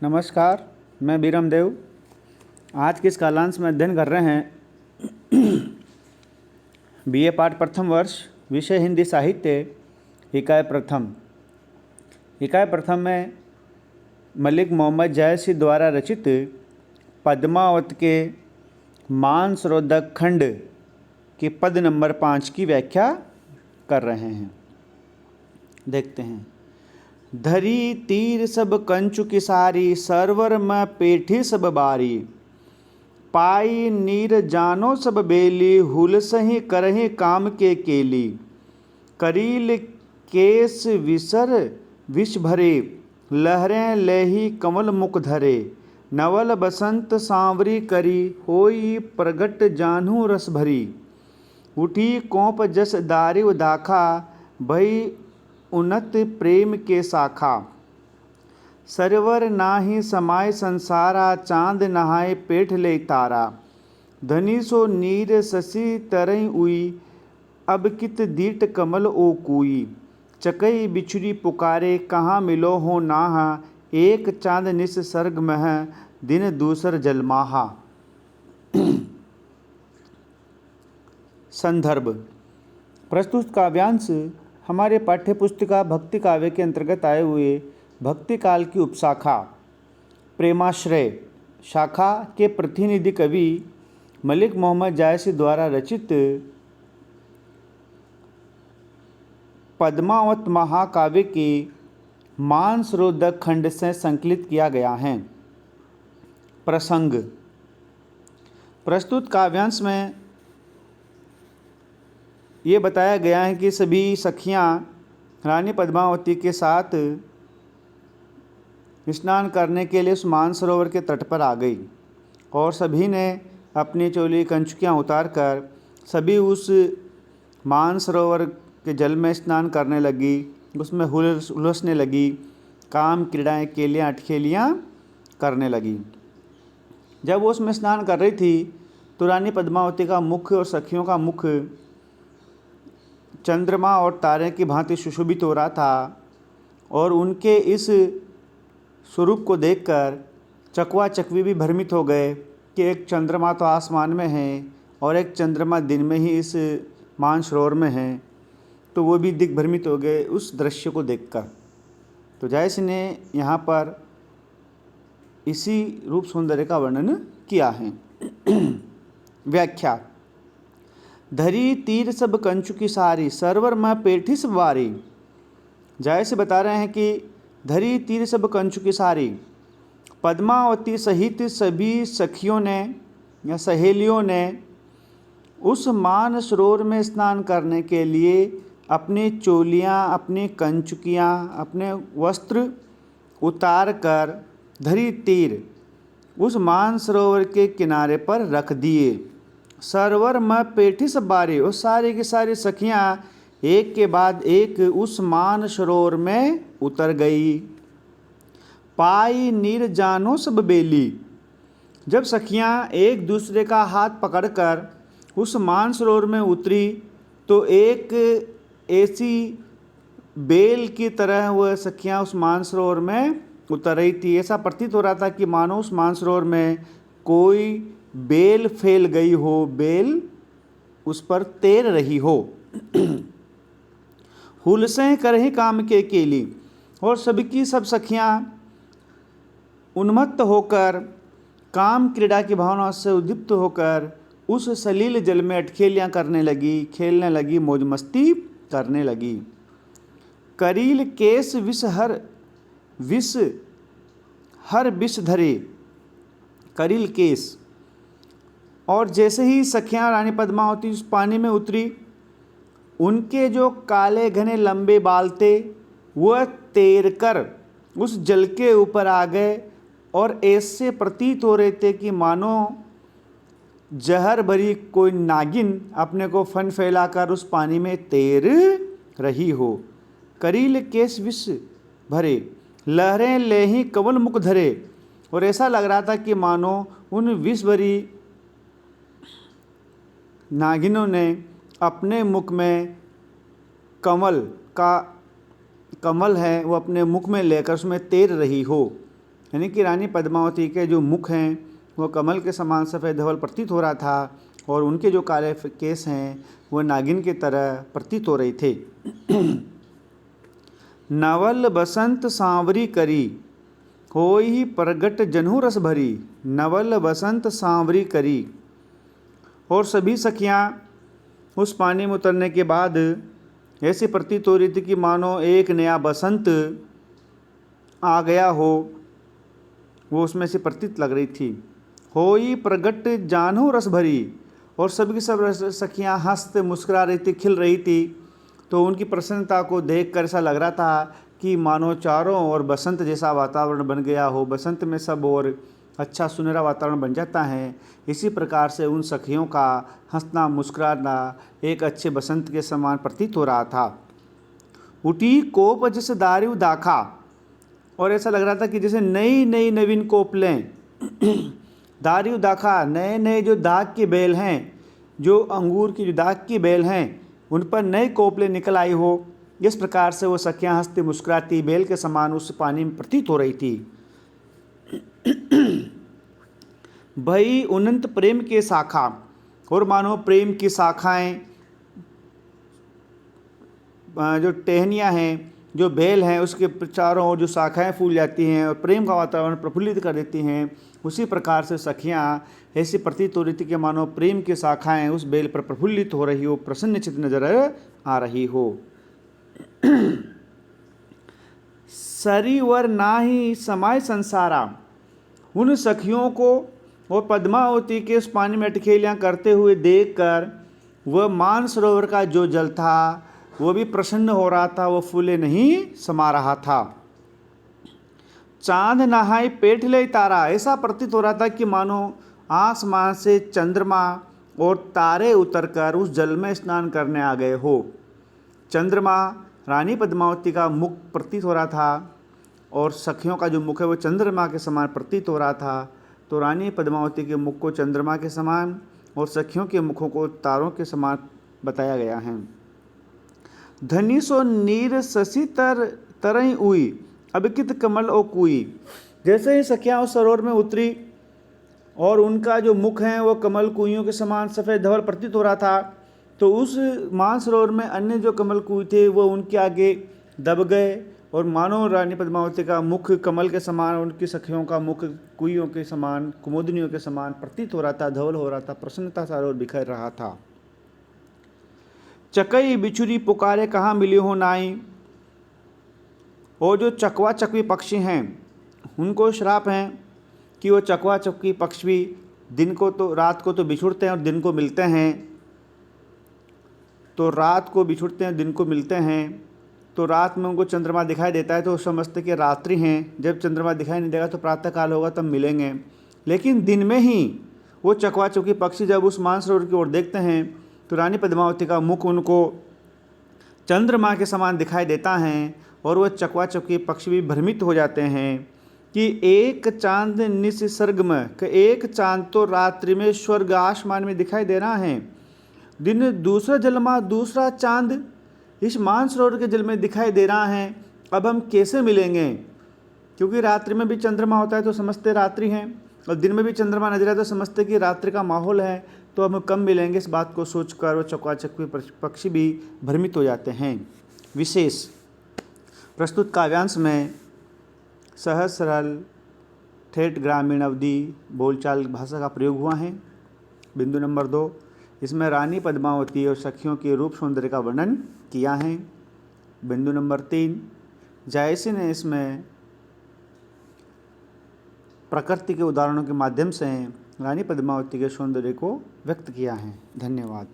नमस्कार, मैं बीरम देव। आज के इस कालांश में अध्ययन कर रहे हैं बीए पाठ प्रथम वर्ष, विषय हिंदी साहित्य, इकाई प्रथम। इकाई प्रथम में मलिक मोहम्मद जायसी द्वारा रचित पद्मावत के मानसरोधक खंड के पद नंबर 5 की व्याख्या कर रहे हैं। देखते हैं। धरी तीर सब कंचु किसारी, सरवर में पेठी सब बारी। पाई नीर जानो सब बेली, हुल सही करही काम के केली। करील केस विसर विष भरे, लहरें लेही कमल मुख धरे। नवल बसंत सांवरी करी, होई प्रगट जानू रस भरी। उठी कोप जस दारिव दाखा, भई उन्नत प्रेम के शाखा। सरवर नाही समाय संसारा, चांद नहाय पेठ ले तारा। धनी सो नीर शशि तरई उई, अब कित दीट कमल ओ कुई। चकई बिछुरी पुकारे, कहाँ मिलो हो नाहा। एक चांद निस सर्ग मह, दिन दूसर जलमाहा। संदर्भ। प्रस्तुत काव्यांश हमारे पाठ्य पुस्तिका भक्ति काव्य के अंतर्गत आए हुए भक्ति काल की उपशाखा प्रेमाश्रय शाखा के प्रतिनिधि कवि मलिक मोहम्मद जायसी द्वारा रचित पद्मावत महाकाव्य के मानसरोधक खंड से संकलित किया गया है। प्रसंग। प्रस्तुत काव्यांश में ये बताया गया है कि सभी सखियां रानी पद्मावती के साथ स्नान करने के लिए उस मानसरोवर के तट पर आ गई और सभी ने अपनी चोली कंचुकियाँ उतार कर सभी उस मानसरोवर के जल में स्नान करने लगी, उसमें हुलसने लगी, काम क्रीड़ाएँ केलियाँ अटखेलियाँ करने लगी। जब वो उसमें स्नान कर रही थी तो रानी पद्मावती का मुख और सखियों का मुख चंद्रमा और तारे की भांति सुशोभित हो रहा था और उनके इस स्वरूप को देखकर चकवा चकवी भी भ्रमित हो गए कि एक चंद्रमा तो आसमान में है और एक चंद्रमा दिन में ही इस मानसरोवर में है। तो वो भी दिग्भ्रमित हो गए उस दृश्य को देखकर। तो जायसी ने यहाँ पर इसी रूप सौंदर्य का वर्णन किया है। व्याख्या। धरी तीर सब कंचु की सारी, सरवर में पेठी सब बारी। जायसी बता रहे हैं कि धरी तीर सब कंचु की सारी, पद्मावती सहित सभी सखियों ने या सहेलियों ने उस मानसरोवर में स्नान करने के लिए अपनी चोलियाँ, अपनी कंचुकियाँ, अपने वस्त्र उतार कर धरी तीर उस मानसरोवर के किनारे पर रख दिए। सरवर में पेठी सब बारी, और सारी की सारी सखियाँ एक के बाद एक उस मानसरोवर में उतर गई। पाई नीर जानो सब बेली। जब सखियाँ एक दूसरे का हाथ पकड़कर उस मानसरोवर में उतरी तो एक ऐसी बेल की तरह वह सखियाँ उस मानसरोवर में उतर रही थी। ऐसा प्रतीत हो रहा था कि मानो उस मानसरोवर में कोई बेल फैल गई हो, बेल उस पर तैर रही हो। हुलसें करही काम के केली, और सबकी सब सखियां उन्मत्त होकर काम क्रीड़ा की भावना से उद्दीप्त होकर उस सलील जल में अटखेलियां करने लगी, खेलने लगी, मौज मस्ती करने लगी। करील केस हर विष धरे। करील केस। और जैसे ही सखियां रानी पद्मावती उस पानी में उतरी, उनके जो काले घने लंबे बाल थे वह तैरकर उस जल के ऊपर आ गए और ऐसे प्रतीत हो रहे थे कि मानो जहर भरी कोई नागिन अपने को फन फैलाकर उस पानी में तैर रही हो। करील केस विष भरे, लहरें लेही कमल मुख धरे। और ऐसा लग रहा था कि मानो उन विष भरी नागिनों ने अपने मुख में कमल है वो अपने मुख में लेकर उसमें तैर रही हो। यानी कि रानी पद्मावती के जो मुख हैं वो कमल के समान सफ़ेद धवल प्रतीत हो रहा था और उनके जो काले केस हैं वो नागिन की तरह प्रतीत हो रहे थे। नवल बसंत सांवरी करी होई प्रगट जन्हू रस भरी, नवल बसंत सांवरी करी। और सभी सखियाँ उस पानी में उतरने के बाद ऐसी प्रतीत हो रही थी कि मानो एक नया बसंत आ गया हो, वो उसमें से प्रतीत लग रही थी। होई प्रगट जानू रस भरी, और सभी की सब सखियाँ हंसते मुस्कुरा रही थी, खिल रही थी। तो उनकी प्रसन्नता को देखकर ऐसा लग रहा था कि मानो चारों ओर बसंत जैसा वातावरण बन गया हो। बसंत में सब और अच्छा सुनहरा वातावरण बन जाता है। इसी प्रकार से उन सखियों का हंसना मुस्कुराना एक अच्छे बसंत के समान प्रतीत हो रहा था। उठी कोप जैसे दारू दाखा, और ऐसा लग रहा था कि जैसे नई नई नवीन कोपलें दारू दाखा, नए नए जो दाग के बेल हैं, जो अंगूर की जो दाग की बेल हैं, उन पर नए कोपले निकल आई हो। इस प्रकार से वो सखियाँ हंसती मुस्कुराती बेल के समान उस पानी में प्रतीत हो रही थी। भई उन्नत प्रेम के शाखा, और मानो प्रेम की शाखाएं, जो टहनियाँ हैं, जो बेल हैं, उसके चारों ओर जो शाखाएं फूल जाती हैं और प्रेम का वातावरण प्रफुल्लित कर देती हैं। उसी प्रकार से सखियाँ ऐसी प्रतीत हो रही थी कि मानो प्रेम की शाखाएं उस बेल पर प्रफुल्लित हो रही हो, प्रसन्नचित्त नजर आ रही हो। सरीवर नाही समाय संसारा, उन सखियों को और पद्मावती के उस पानी में अटखेलियाँ करते हुए देखकर वह मानसरोवर का जो जल था वो भी प्रसन्न हो रहा था, वो फूले नहीं समा रहा था। चांद नहाई पेट ले तारा, ऐसा प्रतीत हो रहा था कि मानो आसमान से चंद्रमा और तारे उतरकर उस जल में स्नान करने आ गए हो। चंद्रमा रानी पद्मावती का मुख प्रतीत हो रहा था और सखियों का जो मुख है वो चंद्रमा के समान प्रतीत हो रहा था। तो रानी पद्मावती के मुख को चंद्रमा के समान और सखियों के मुखों को तारों के समान बताया गया है। धनी सो नीर शशि तरई उई, अबिकित कमल ओ कुई। जैसे ही सखियाँ उस सरोवर में उतरी और उनका जो मुख है वो कमल कुइयों के समान सफ़ेद धवल प्रतीत हो रहा था, तो उस मानसरोवर में अन्य जो कमल कुई थे वो उनके आगे दब गए और मानो रानी पद्मावती का मुख कमल के समान, उनकी सखियों का मुख कुइयों के समान, कुमुदनियों के समान प्रतीत हो रहा था, धवल हो रहा था, प्रसन्नता सारों ओर बिखर रहा था। चकई बिछुरी पुकारे कहाँ मिली हो नाई, और जो चकवा चकवी पक्षी हैं उनको श्राप हैं कि वो चकवा चकवी पक्षी दिन को तो रात को तो बिछुड़ते हैं और दिन को मिलते हैं, तो रात को बिछुड़ते हैं दिन को मिलते हैं। तो रात में उनको चंद्रमा दिखाई देता है तो वो समझते कि रात्रि हैं, जब चंद्रमा दिखाई नहीं देगा तो प्रातःकाल होगा तब मिलेंगे। लेकिन दिन में ही वो चकवा चकवी पक्षी जब उस मानसरोवर की ओर देखते हैं तो रानी पद्मावती का मुख उनको चंद्रमा के समान दिखाई देता है और वह चकवा चकवी पक्षी भी भ्रमित हो जाते हैं कि एक चांद निसर्ग में, एक चांद तो रात्रि में स्वर्ग आसमान में दिखाई दे रहा है, दिन दूसरा जलमा दूसरा चांद इस मानसरोवर के जल में दिखाई दे रहा है। अब हम कैसे मिलेंगे, क्योंकि रात्रि में भी चंद्रमा होता है तो समझते रात्रि हैं और दिन में भी चंद्रमा नजर आता है तो समझते कि रात्रि का माहौल है, तो हम कब मिलेंगे, इस बात को सोचकर वो चकवा चकवी पक्षी भी भ्रमित हो जाते हैं। विशेष प्रस्तुत काव्यांश में सहज सरल ठेठ ग्रामीण अवधि बोलचाल भाषा का प्रयोग हुआ है। बिंदु नंबर 2, इसमें रानी पद्मावती और सखियों के रूप सौंदर्य का वर्णन किया है। बिंदु नंबर 3, जायसी ने इसमें प्रकृति के उदाहरणों के माध्यम से रानी पद्मावती के सौंदर्य को व्यक्त किया है। धन्यवाद।